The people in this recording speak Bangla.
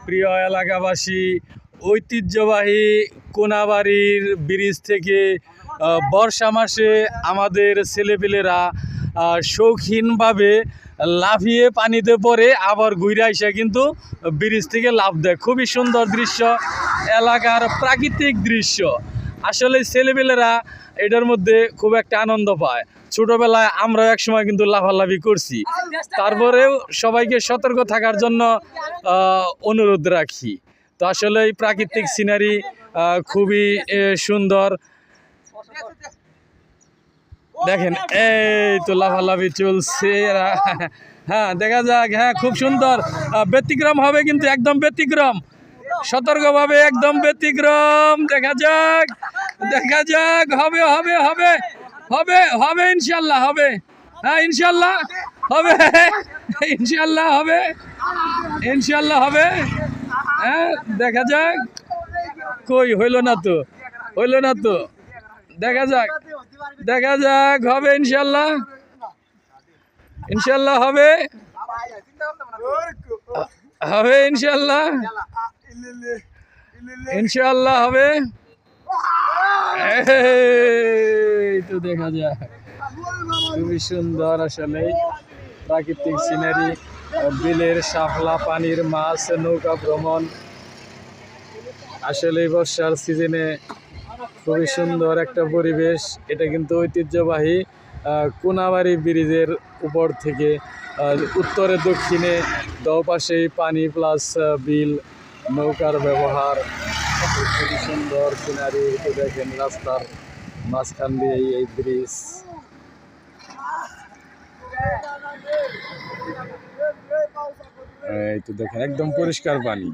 প্রিয় এলাকাবাসী, ঐতিহ্যবাহী কোনাবাড়ির ব্রিজ থেকে বর্ষা মাসে আমাদের ছেলেপেলেরা শৌখিনভাবে লাফিয়ে পানিতে পড়ে আবার ঘুরে আসে কিন্তু ব্রিজ থেকে লাফ দেয়। খুবই সুন্দর দৃশ্য, এলাকার প্রাকৃতিক দৃশ্য। আসলে ছেলেপেলেরা এটার মধ্যে খুব একটা আনন্দ পায়। ছোটবেলায় আমরা এক সময় কিন্তু লাফালাফি করছি। তারপরেও সবাইকে সতর্ক থাকার জন্য অনুরোধ রাখি। তো আসলে এই প্রাকৃতিক সিনারি খুবই সুন্দর। দেখেন এই তো লাফালাফি চলছে। হ্যাঁ, দেখা যাক। হ্যাঁ, খুব সুন্দর। ব্যতিক্রম হবে কিন্তু, একদম ব্যতিক্রম, সতর্কভাবে একদম ব্যতিক্রম। দেখা যাক, দেখা যাক। হবে হবে হবে হবে হবে ইনশাল্লাহ হবে। হ্যাঁ, ইনশাল্লাহ হবে, ইনশাল্লাহ হবে, ইনশাল্লাহ হবে। হ্যাঁ, দেখা যাক। কই হইল না তো, হইল না তো। দেখা যাক, দেখা যাক। হবে ইনশাল্লাহ, ইনশাল্লাহ হবে, হবে ইনশাল্লাহ, ইনশাল্লাহ হবে। এই তো দেখা যাক, খুবই সুন্দর আসলে প্রাকৃতিক সিনারি, বিলের শাপলা, পানির মাছ, নৌকা ভ্রমণ। আসলে বর্ষার সিজনে খুবই সুন্দর একটা পরিবেশ। এটা কিন্তু ঐতিহ্যবাহী কোনাবাড়ি ব্রিজের উপর থেকে উত্তরে দক্ষিণে দুপাশেই পানি প্লাস বিল, নৌকার ব্যবহার। খুবই সুন্দর সিনারি। তো দেখেন রাস্তার মাঝখান দিয়ে এই ব্রিজ। এই তো দেখেন একদম পরিষ্কার পানি।